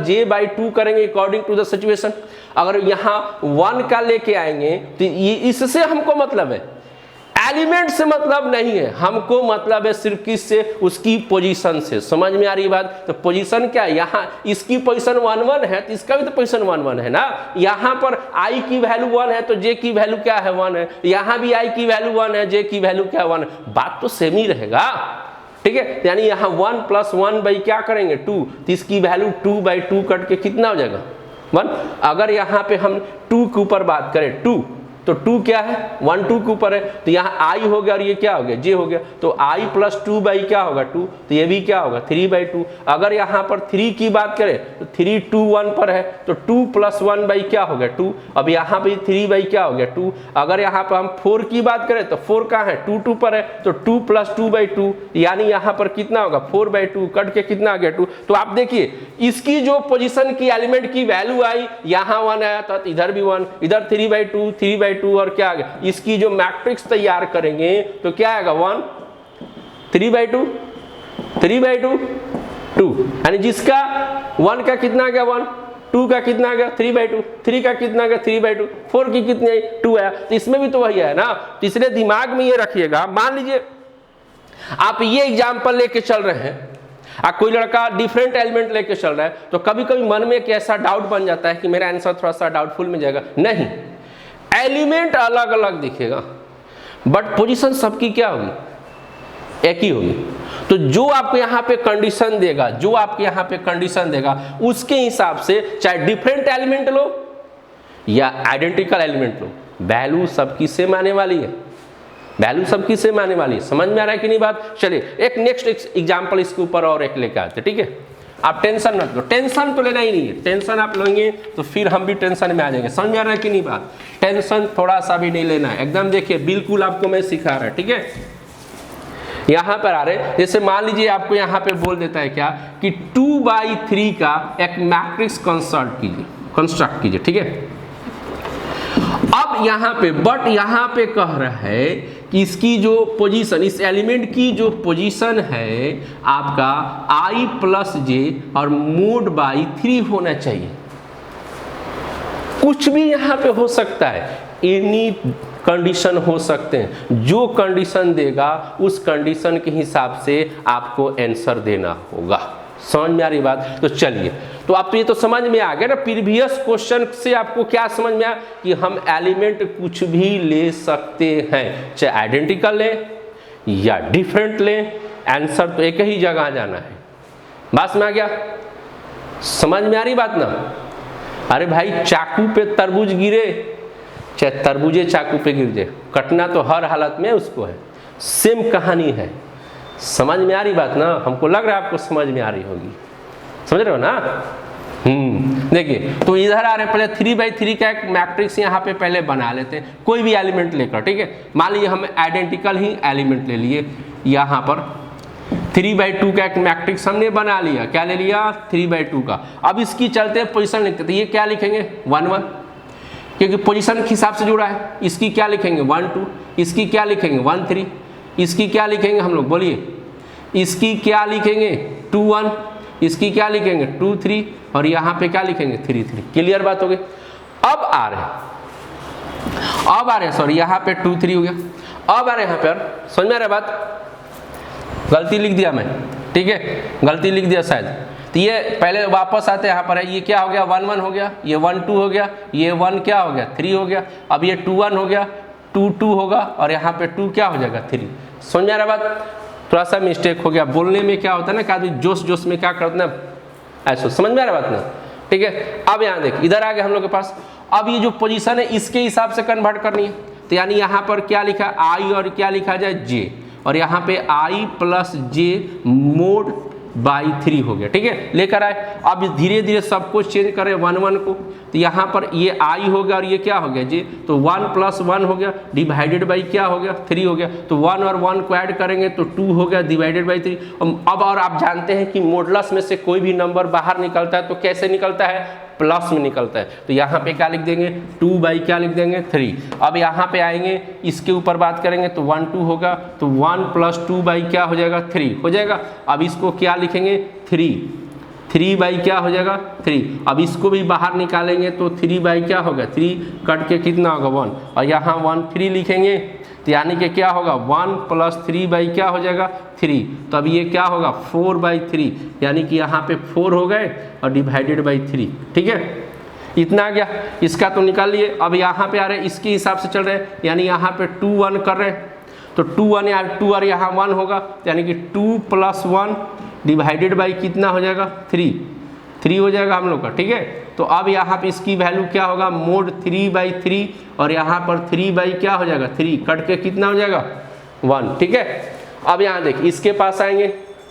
J by 2 करेंगे according to the situation. अगर यहाँ 1 का लेके आएंगे तो ये इससे हमको मतलब है, एलिमेंट से मतलब नहीं है, हमको मतलब है सिर्फ किससे, उसकी पोजीशन से। समझ में आ रही बात? तो पोजीशन क्या है, यहाँ इसकी पोजीशन 1 1 है तो इसका भी तो पोजीशन 1 1 है ना। यहाँ पर i की वैल्यू 1 है तो j की वैल्यू क्या है 1 है, यहाँ भी i की वैल्यू 1 है, j की वैल्यू क्या 1 है, बात तो सेम ही रहेगा। ठीक है, यानी यहाँ 1 + 1 बाई क्या करेंगे 2, तो इसकी वैल्यू 2/2 कट के कितना हो जाएगा 1। अगर यहाँ पे हम 2 के ऊपर बात करें 2, तो 2 क्या है 1 2 के ऊपर है, तो यहाँ i हो गया और ये क्या हो गया j हो गया, तो i + 2 बाई क्या होगा 2, तो ये भी क्या होगा 3/2। अगर यहाँ पर 3 की बात करें तो 3 2 1 पर है तो 2 + 1 बाई क्या हो गया 2, अब यहाँ पे 3 बाई क्या हो गया 2। अगर यहाँ पर हम 4 की बात करें तो 4 कहाँ है 2 2 पर है तो 2 + 2/2, यानी यहाँ पर कितना होगा 4/2 कट के कितना आ गया 2। तो आप देखिए इसकी जो पोजीशन की एलिमेंट की वैल्यू आई, यहाँ 1 आया था तो इधर भी 1, इधर 3/2 3/2 और क्या आ गया, इसकी जो मैट्रिक्स तैयार करेंगे तो क्या आएगा 1 3/2 3/2 2, यानी जिसका 1 का कितना आ गया 1, 2 का कितना आ गया 3/2, 3 का कितना आ गया 3/2, 4 की कितनी आई 2 आया, तो इसमें भी तो वही है ना। तो इसलिए दिमाग में ये रखिएगा, मान लीजिए आप ये एग्जाम्पल लेके चल रहे हैं, कोई लड़का डिफरेंट एलिमेंट लेके चल रहा है, तो कभी कभी मन में एक ऐसा डाउट बन जाता है कि मेरा आंसर थोड़ा सा डाउटफुल में जाएगा। नहीं, एलिमेंट अलग अलग दिखेगा बट पोजीशन सबकी क्या होगी एक ही होगी। तो जो आपको यहाँ पे कंडीशन देगा, जो आपके यहाँ पे कंडीशन देगा उसके हिसाब से चाहे डिफरेंट एलिमेंट लो या आइडेंटिकल एलिमेंट लो, वैल्यू सबकी सेम आने वाली है, वैल्यू सबकी सेम आने वाली है। समझ में आ रहा है कि नहीं बात? चलिए एक नेक्स्ट एग्जांपल इसके ऊपर और एक लेके आते, ठीक है। आप टेंशन मत लो, टेंशन तो लेना ही नहीं है, टेंशन आप लेंगे तो फिर हम भी टेंशन में आ जाएंगे। समझ में आ रहा है कि नहीं बात? टेंशन थोड़ा सा भी नहीं लेना है, एकदम देखिए बिल्कुल आपको मैं सिखा रहा है, ठीक है। यहाँ पर आ रहे, जैसे मान लीजिए आपको यहाँ पे बोल देता है क्या कि 2/3 का एक मैट्रिक्स कंस्ट्रक्ट कीजिए, ठीक है। अब यहाँ पे बट यहाँ पे कह रहा है कि इसकी जो पोजीशन, इस एलिमेंट की जो पोजीशन है आपका i + j और mod by 3 होना चाहिए। कुछ भी यहाँ पे हो सकता है, एनी कंडीशन हो सकते हैं, जो कंडीशन देगा उस कंडीशन के हिसाब से आपको आंसर देना होगा। समझ में आ रही बात? तो चलिए, तो आप ये तो समझ में आ गया ना, प्रीवियस क्वेश्चन से आपको क्या समझ में आया कि हम एलिमेंट कुछ भी ले सकते हैं, चाहे आइडेंटिकल लें या डिफरेंट लें, आंसर तो एक ही जगह जाना है। बात में आ गया? समझ में आ रही बात ना? अरे भाई चाकू पे तरबूज गिरे चाहे तरबूजे चाकू पे गिर जाए, कटना तो हर हालत में उसको है, सेम कहानी है। समझ में आ रही बात ना? हमको लग रहा है आपको समझ में आ रही होगी, समझ रहे हो ना? देखिए तो इधर आ रहे, पहले 3/3 का एक मैट्रिक्स यहाँ पे पहले बना लेते हैं, कोई भी एलिमेंट लेकर, ठीक है। मान लीजिए हम आइडेंटिकल ही एलिमेंट ले लिए, यहाँ पर 3/2 का एक मैट्रिक्स हमने बना लिया, क्या ले लिया 3/2 का। अब इसकी चलते पोजीशन लिखते, तो ये क्या लिखेंगे 1 1, क्योंकि पोजीशन के हिसाब से जुड़ा है। इसकी क्या लिखेंगे 1 2, इसकी क्या लिखेंगे 1 3, इसकी क्या लिखेंगे हम लोग बोलिए, इसकी क्या लिखेंगे 2 1, इसकी क्या लिखेंगे 2 3 और यहाँ पे क्या लिखेंगे 3 3। क्लियर बात हो गई? अब आ रहे सॉरी यहाँ पे 2 3 हो गया। अब आ रहे यहाँ पर, समझ में आ रहा है बात? गलती लिख दिया मैं, ठीक है, गलती लिख दिया शायद। तो ये पहले वापस आते यहाँ पर है, ये क्या हो गया 1 1 हो गया, ये 1 2 हो गया, ये 1 क्या हो गया 3 हो गया, अब ये 2 1 हो गया, 2 2 होगा और यहाँ पे 2 क्या हो जाएगा 3। समझ में आ रहा बात? थोड़ा सा मिस्टेक हो गया बोलने में, क्या होता है ना कि आदमी जोश में क्या करते ना ऐसा। समझ में आ रहा बात ना? ठीक है। अब यहाँ देखिए इधर आ गए हम लोग के पास, अब ये जो पोजीशन है इसके हिसाब से कन्वर्ट करनी है, तो यानी यहाँ पर क्या लिखा i और क्या लिखा जाए j, और यहाँ पे i + j mod by 3 हो गया, ठीक है, लेकर आए। अब धीरे धीरे सब कुछ चेंज करें 1 1 को, तो यहाँ पर ये i हो गया और ये क्या हो गया j, तो 1 + 1 हो गया डिवाइडेड बाई क्या हो गया 3 हो गया, तो 1 और 1 को ऐड करेंगे तो 2 हो गया डिवाइडेड बाई 3। अब और आप जानते हैं कि मॉडुलस में से कोई भी नंबर बाहर निकलता है तो कैसे निकलता है, प्लस में निकलता है। तो यहाँ पे क्या लिख देंगे 2 बाई क्या लिख देंगे 3। अब यहाँ पे आएंगे इसके ऊपर बात करेंगे तो 1 2 होगा, तो 1 + 2 बाई क्या हो जाएगा 3 हो जाएगा। अब इसको क्या लिखेंगे 3 3 बाई क्या हो जाएगा 3। अब इसको भी बाहर निकालेंगे तो 3 बाई क्या होगा 3 कट के कितना होगा 1, और यहाँ 1 3 लिखेंगे तो यानी कि क्या होगा 1 + 3 बाई क्या हो जाएगा 3। तो अब ये क्या होगा 4/3, यानी कि यहाँ पे 4 हो गए और डिवाइडेड बाई 3। ठीक है, इतना आ गया, इसका तो निकाल लिए। अब यहाँ पे आ रहे इसके हिसाब से चल रहे हैं, यानी यहाँ पे 2 1 कर रहे हैं तो 2 1 यार 2 और यहाँ 1 होगा, यानी कि 2 + 1 डिवाइडेड बाई कितना हो जाएगा 3 हो जाएगा हम लोग का। ठीक है, तो अब यहाँ पे इसकी वैल्यू क्या होगा मोड 3/3, और यहाँ पर 3 बाई क्या हो जाएगा 3 कट के कितना हो जाएगा 1। ठीक है, अब यहाँ देखिए इसके पास आएंगे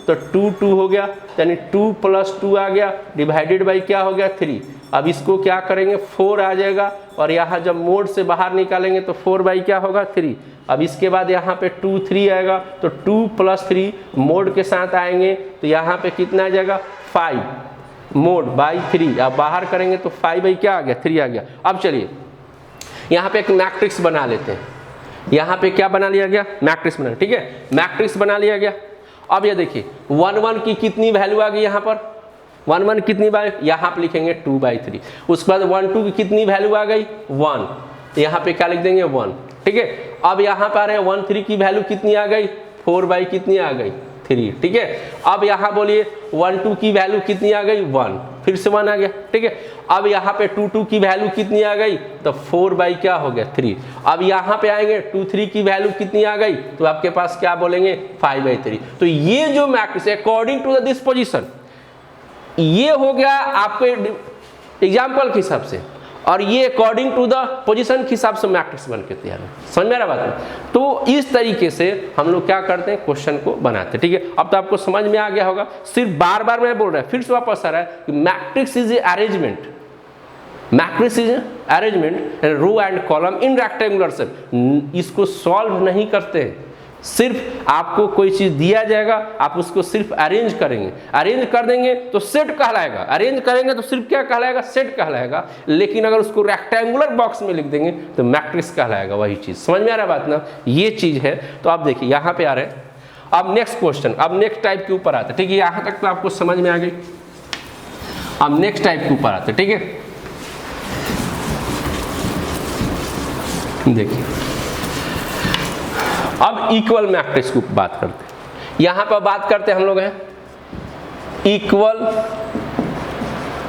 तो 2 2 हो गया, यानी 2 + 2 आ गया डिवाइडेड बाई क्या हो गया 3। अब इसको क्या करेंगे 4 आ जाएगा, और यहाँ जब मोड से बाहर निकालेंगे तो 4 बाई क्या होगा 3। अब इसके बाद यहाँ पे 2 3 आएगा तो 2 + 3 मोड के साथ आएंगे तो यहाँ पे कितना आ जाएगा 5 मोड बाई 3। अब बाहर करेंगे तो 5 बाई क्या आ गया 3 आ गया। अब चलिए यहाँ पे एक मैट्रिक्स बना लेते हैं, यहाँ पे क्या बना लिया गया मैट्रिक्स बना। ठीक है, मैट्रिक्स बना लिया गया। अब ये देखिए 1 1 की कितनी वैल्यू आ गई यहाँ पर 1 1 कितनी बाई, यहाँ पे लिखेंगे 2/3। उसके बाद 1 2 की कितनी वैल्यू आ गई 1, यहाँ पे क्या लिख देंगे 1। ठीक है, अब यहाँ पर आ रहे हैं 1 3 की वैल्यू कितनी आ गई 4 बाई कितनी आ गई 3। ठीक है, अब यहाँ बोलिए 1 2 की वैल्यू कितनी आ गई 1, फिर से 1 आ गया। ठीक है, अब यहाँ पे 2 2 की वैल्यू कितनी आ गई तो 4 बाई क्या हो गया 3। अब यहाँ पे आएंगे 2 3 की वैल्यू कितनी आ गई तो आपके पास क्या बोलेंगे 5/3। तो ये जो matrix according to the this position, ये हो गया आपके एग्जाम्पल के हिसाब से, और ये अकॉर्डिंग टू द पोजीशन के हिसाब से मैट्रिक्स बन के तैयार है। समझ में आ रहा बात है? तो इस तरीके से हम लोग क्या करते हैं क्वेश्चन को बनाते हैं। ठीक है, अब तो आपको समझ में आ गया होगा। सिर्फ बार बार मैं बोल रहा है, फिर से वापस आ रहा है कि matrix is a arrangement, matrix is arrangement row and column in rectangular shape. इसको सॉल्व नहीं करते हैं, सिर्फ आपको कोई चीज दिया जाएगा, आप उसको सिर्फ अरेंज करेंगे, अरेंज कर देंगे तो सेट कहलाएगा, अरेंज करेंगे तो सिर्फ क्या कहलाएगा सेट कहलाएगा। लेकिन अगर उसको रेक्टेंगुलर बॉक्स में लिख देंगे तो मैट्रिक्स कहलाएगा वही चीज। समझ में आ रहा बात ना, ये चीज है। तो आप देखिए यहाँ पे आ रहे हैं, अब नेक्स्ट क्वेश्चन, अब नेक्स्ट टाइप के ऊपर आते हैं। ठीक है, यहाँ तक तो आपको समझ में आ गई। अब नेक्स्ट टाइप के ऊपर आते हैं। ठीक है, देखिए अब इक्वल मैट्रिक्स की बात करते हैं। यहां पर बात करते हैं हम लोग हैं इक्वल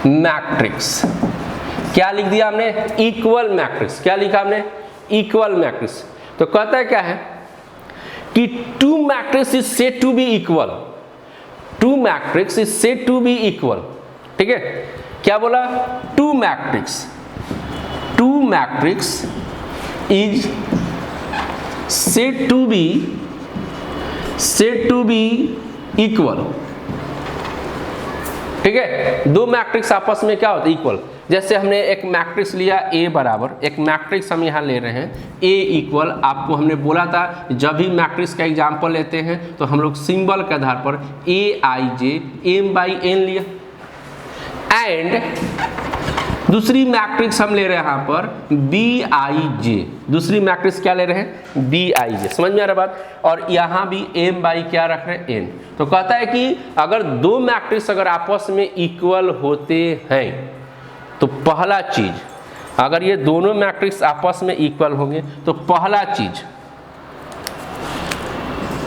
मैट्रिक्स। क्या लिख दिया हमने इक्वल मैट्रिक्स, क्या लिखा हमने इक्वल मैट्रिक्स। तो कहता है क्या है कि two matrix is said to be equal, two matrix is said to be equal. ठीक है, क्या बोला two matrix is said to be equal। ठीक है, दो मैट्रिक्स आपस में क्या होता है इक्वल। जैसे हमने एक मैट्रिक्स लिया A बराबर, एक मैट्रिक्स हम यहाँ ले रहे हैं A इक्वल। आपको हमने बोला था जब भी मैट्रिक्स का एग्जांपल लेते हैं तो हम लोग सिंबल के आधार पर Aij m/n लिया। एंड दूसरी मैट्रिक्स हम ले रहे हैं यहाँ पर Bij, दूसरी मैट्रिक्स क्या ले रहे हैं Bij। समझ में आ रहा बात। और यहाँ भी m/ क्या रख रहे हैं n। तो कहता है कि अगर दो मैट्रिक्स अगर आपस में इक्वल होते हैं तो पहला चीज, अगर ये दोनों मैट्रिक्स आपस में इक्वल होंगे तो पहला चीज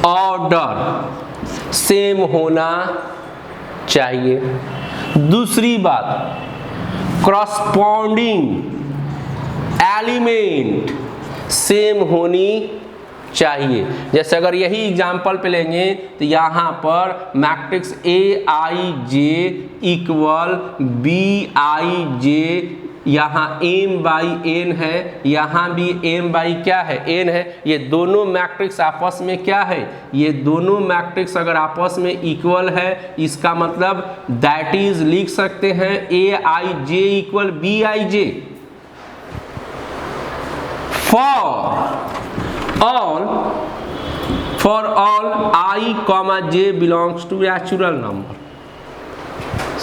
ऑर्डर सेम होना चाहिए। दूसरी बात क्रॉसपॉन्डिंग एलिमेंट सेम होनी चाहिए। जैसे अगर यही एग्जाम्पल पे लेंगे तो यहाँ पर मैट्रिक्स Aij इक्वल Bij, यहाँ m/n है, यहाँ भी m/ क्या है n है। ये दोनों मैट्रिक्स आपस में क्या है, ये दोनों मैट्रिक्स अगर आपस में इक्वल है इसका मतलब दैट इज लिख सकते हैं Aij equal Bij। For all I, J belongs to natural number.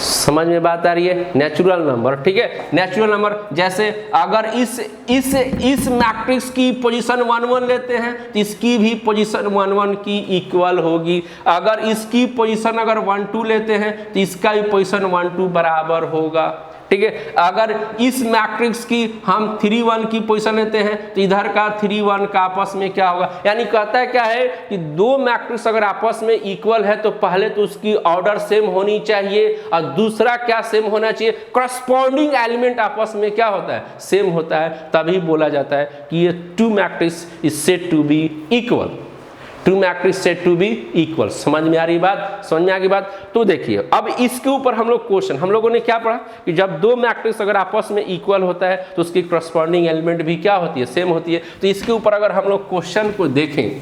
समझ में बात आ रही है? नेचुरल नंबर, ठीक है। नेचुरल नंबर जैसे अगर इस मैट्रिक्स की पोजीशन 1 1 लेते हैं तो इसकी भी पोजीशन 1 1 की इक्वल होगी। अगर इसकी पोजीशन अगर 1 2 लेते हैं तो इसका भी पोजीशन 1 2 बराबर होगा, ठीक है। अगर इस मैट्रिक्स की हम 3 1 की पोजीशन लेते हैं तो इधर का 3 1 का आपस में क्या होगा, यानी कहता है क्या है कि दो मैट्रिक्स अगर आपस में इक्वल है तो पहले तो उसकी ऑर्डर सेम होनी चाहिए और दूसरा क्या सेम होना चाहिए, करस्पॉन्डिंग एलिमेंट आपस में क्या होता है, सेम होता है। तभी बोला जाता है कि ये two matrix is said to be equal, two matrix said to be equal. समझ में आ रही बात? समझ में आ गई बात? तो देखिए अब इसके ऊपर हम लोग क्वेश्चन, हम लोगों ने क्या पढ़ा कि जब दो मैट्रिक्स अगर आपस में इक्वल होता है तो उसकी करस्पॉन्डिंग एलिमेंट भी क्या होती है, सेम होती है। तो इसके ऊपर अगर हम लोग क्वेश्चन को देखें,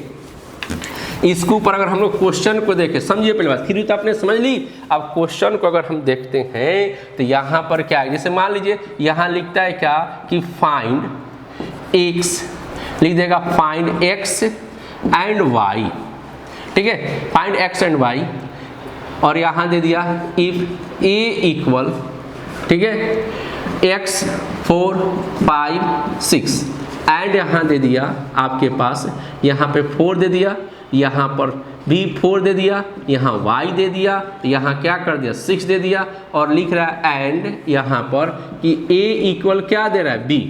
इसके ऊपर अगर हम लोग क्वेश्चन को देखें, समझिए पहले बात, थ्योरी तो आपने समझ ली। अब क्वेश्चन को अगर हम देखते हैं तो यहाँ पर क्या है, जैसे मान लीजिए यहाँ लिखता है क्या कि फाइंड एक्स, लिख देगा फाइंड एक्स एंड वाई, ठीक है, फाइंड एक्स एंड वाई, और यहाँ दे दिया इफ ए इक्वल, ठीक है, एक्स 4 5 6 एंड यहाँ दे दिया आपके पास, यहाँ पे 4 दे दिया, यहाँ पर भी 4 दे दिया, यहाँ y दे दिया, यहाँ क्या कर दिया 6 दे दिया, और लिख रहा है एंड यहाँ पर कि a इक्वल क्या दे रहा है b।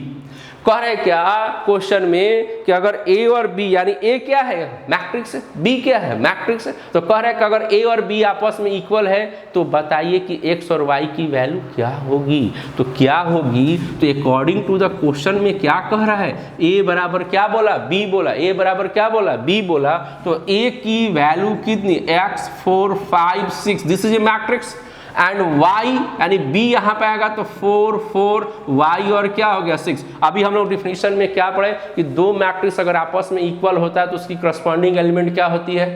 कह रहे क्या क्वेश्चन में कि अगर a और b, यानी a क्या है मैट्रिक्स, b क्या है मैट्रिक्स, तो कह रहे कि अगर a और b आपस में इक्वल है तो बताइए कि x और y की वैल्यू क्या होगी। तो क्या होगी, तो अकॉर्डिंग टू द क्वेश्चन में क्या कह रहा है, a बराबर क्या बोला, b बोला, a बराबर क्या बोला, b बोला, तो a की वैल्यू कितनी, x 4 5 6, this is a matrix, and y यानी b यहाँ पे आएगा तो 4 4 y और क्या हो गया 6। अभी हम लोग डिफिनीशन में क्या पढ़े कि दो मैट्रिक्स अगर आपस में इक्वल होता है तो उसकी करस्पॉन्डिंग एलिमेंट क्या होती है,